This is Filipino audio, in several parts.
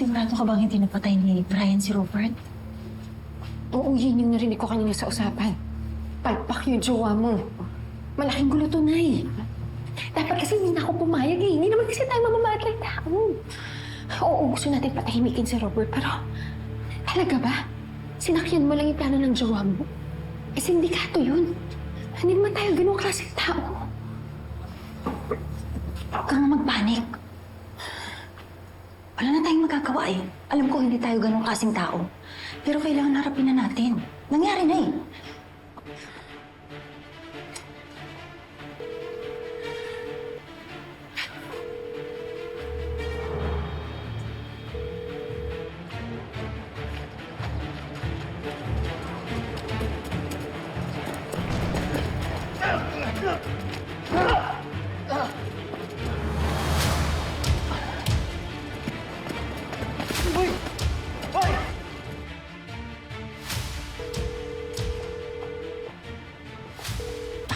Sigurado ka bang hindi napatay ni Brian si Robert? Oo, yun yung narinig ko kanina sa usapan. Palpak yung jowa mo. Malaking gulo to, Nay. Dapat kasi hindi na ako pumayag eh. Hindi naman kasi tayo mamamatay tao. Oo, gusto natin patahimikin si Robert, pero talaga ba? Sinakyan mo lang yung plano ng jowa mo? Eh, sindikato yun. Hindi naman tayo ganun klaseng tao. Huwag kang magpanik. Wala na tayong magagawa eh. Alam ko hindi tayo ganun kasing tao. Pero kailangan harapin na natin. Nangyari na eh.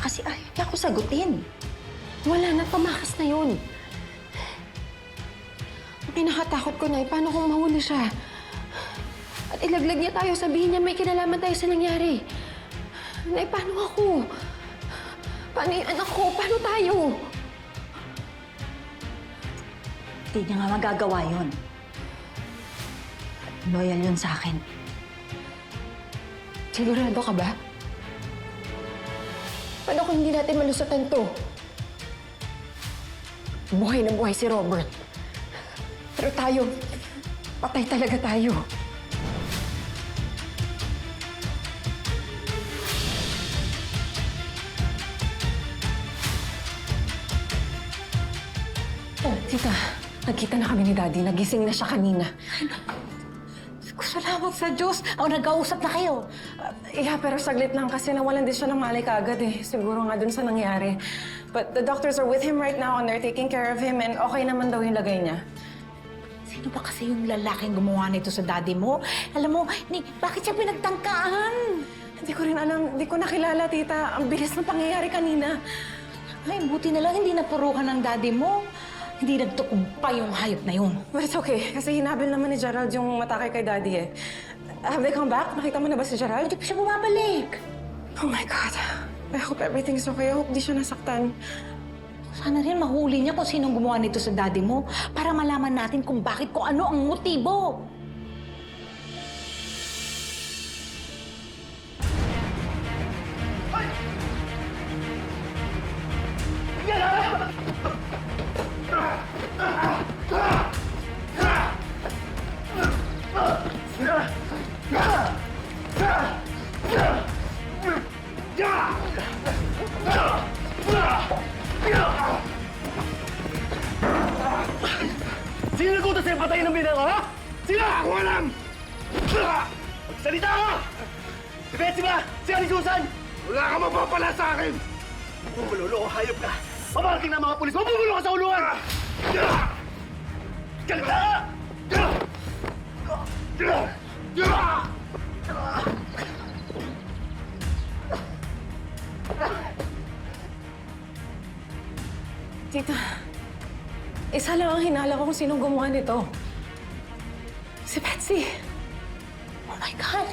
Kasi ayaw niya ako sagutin. Wala na, pamakas na yun. Ang kinakatakot ko, Nay, paano kung mahuli siya? At ilaglag niya tayo, sabihin niya may kinalaman tayo sa nangyari. Nay, paano ako? Paano yung anak ko? Paano tayo? Hindi niya nga magagawa yun. Loyal yun sa akin. Sigurado ka ba? Paano kung hindi natin malusutan to? Buhay na buhay si Robert. Pero tayo, patay talaga tayo. Oh, tita, nagkita na kami ni Daddy. Nagising na siya kanina. Salamat sa Diyos. Ako, nagkausap na kayo. Yeah, pero saglit lang kasi nawalan din siya ng malay kaagad eh. Siguro nga dun sa nangyari. But the doctors are with him right now and they're taking care of him and okay naman daw yung lagay niya. Sino ba kasi yung lalaking gumawa nito sa daddy mo? Alam mo, bakit siya pinagtangkaan? Hindi ko rin alam, hindi ko nakilala, tita. Ang bilis ng pangyayari kanina. Ay, buti na lang hindi napurukan ng daddy mo. Hindi nagtukumpay yung hayop na yun. But it's okay, kasi hinabil naman ni Gerald yung matake kay Daddy eh. Have they come back? Nakita mo na ba si Gerald? Hindi pa siya bumabalik. Oh my God. I hope everything's okay. I hope di siya nasaktan. Sana rin mahuli niya kung sinong gumawa nito sa daddy mo para malaman natin kung bakit, kung ano ang motibo. Sino nag-utos sa'yo patayin ng binang, ha? Sino? Ako alam! Magsalita ka! Si Betsy ba? Si Ani Susan? Wala ka mapapala sa akin! Bumulolo, hayop ka! Pamarating na mga pulis, mabubulo ka sa uluan! Kalita ka! Tita, isa lang ang hinala ko kung sinong gumawa nito. Si Betsy. Oh my God!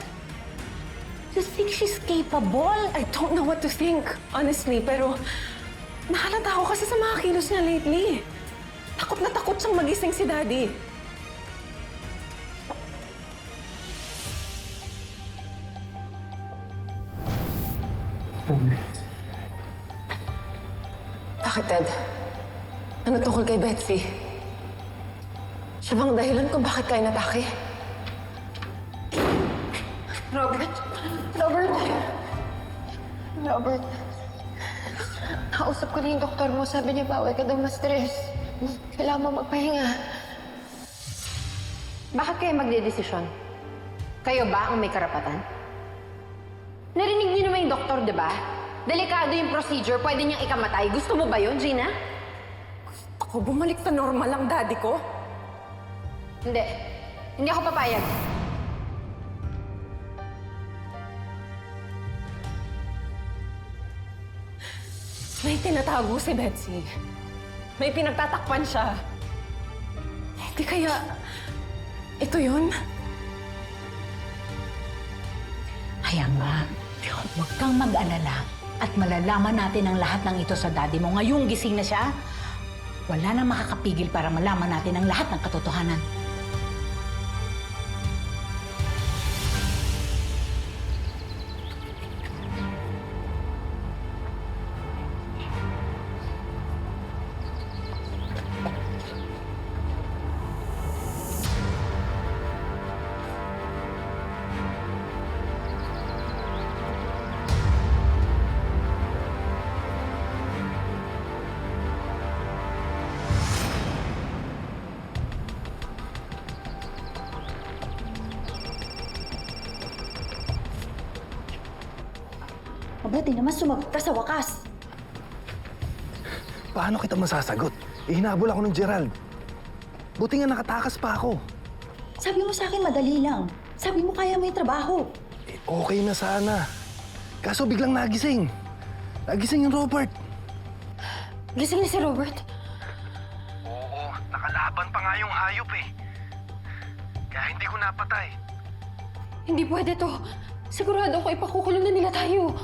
You think she's capable? I don't know what to think, honestly, pero nahalata ako kasi sa mga kilos niya lately. Takot na takot siyang magising si Daddy. Bakit, Ted? Ano tungkol kay Betsy? Siya bang dahilan kung bakit kayo natake? Robert? Robert? Robert? Nakausap ko na yung doktor mo. Sabi niya bawal ka daw ma-stress. Kailangan mo magpahinga. Bakit kayo magdedesisyon? Kayo ba ang may karapatan? Narinig niyo naman yung doktor, di ba? Delikado yung procedure, pwede niyang ikamatay. Gusto mo ba yun, Gina? Ako, bumalik na normal ang daddy ko? Hindi. Hindi ako papayag. May tinatago si Betsy. May pinagtatakpan siya. Hindi kaya Ito yun? Kaya nga, huwag kang mag-alala at malalaman natin ang lahat ng ito sa daddy mo. Ngayong gising na siya, wala nang makakapigil para malaman natin ang lahat ng katotohanan. Mabuti naman sumagot ka sa wakas. Paano kita masasagot? Hinabol ako ng Gerald. Buti nga nakatakas pa ako. Sabi mo sa akin madali lang. Sabi mo kaya mo yung trabaho. Okay na sana. Kaso biglang nagising. Nagising yung Robert. Gising na si Robert. Oo, nakalaban pa nga yung hayop eh. Kaya hindi ko napatay. Hindi pwede to. Sigurado ako ipakukulong na nila tayo.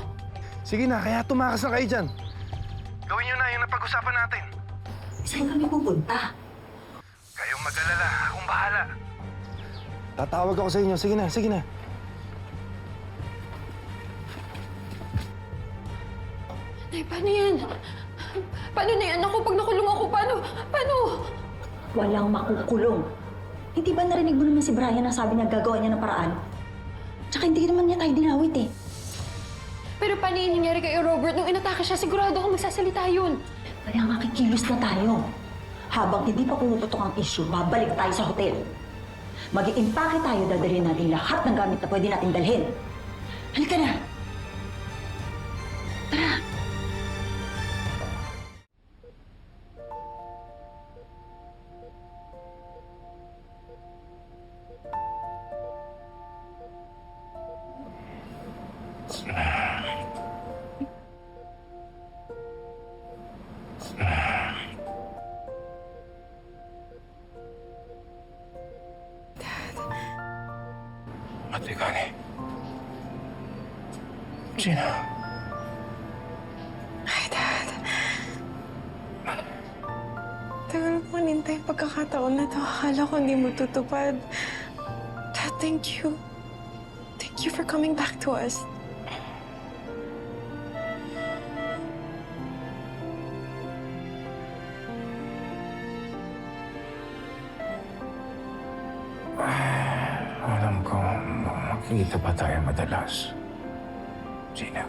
Sige na, kaya tumakas na kayo dyan. Gawin nyo na yung napag-usapan natin. Saan kami pupunta? Kayong mag-alala, akong bahala. Tatawag ako sa inyo. Sige na, sige na. Nay, paano yan? Paano na yan ako pag nakulong ako? Paano? Walang makukulong. Hindi ba narinig mo naman si Brian ang sabi niya gagawa niya ng paraan? Tsaka hindi naman niya tayo dinawit eh. Pero paano yung nangyari kay Robert nung inatake siya? Sigurado akong magsasalita yun. Kaya makikilos na tayo. Habang hindi pa pumuputok ang issue, babalik tayo sa hotel. Mag-iimpake tayo, dadalhin natin lahat ng gamit na pwede natin dalhin. Halika na! Tara! Ate Connie. Gina. Ay, Dad. Tagal ko nintay yung pagkakataon na to. Akala ko hindi mo tutupad. Dad, thank you. Thank you for coming back to us. Alam ko, makikita pa tayo madalas. Gina.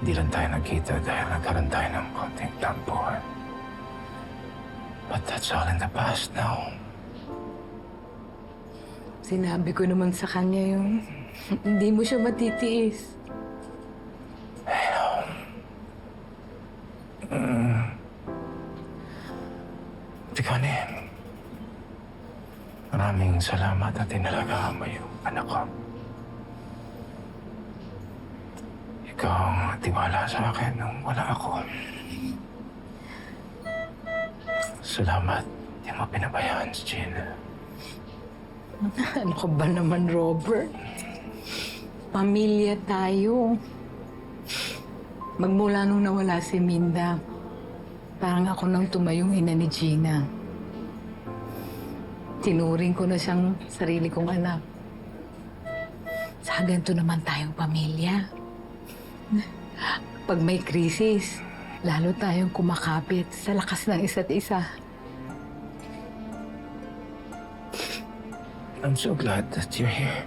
Hindi lang tayo nagkita dahil nagkaroon tayo ng konting tampuhan. But that's all in the past now. Sinabi ko naman sa kanya yung hindi mo siya matitiis. Tikani, maraming salamat at tinalagaan mo yung anak ko. Ikaw ang tiwala sa akin nung wala ako. Salamat, di mo pinabayaan si Gina. Ano ka ba naman, Robert? Pamilya tayo. Magmula nung nawala si Minda, parang ako nang tumayong ina ni Gina. Tinuring ko na siyang sarili kong anak. Sa ganito naman tayong pamilya. Pag may krisis, lalo tayong kumakapit sa lakas ng isa't isa. I'm so glad that you're here.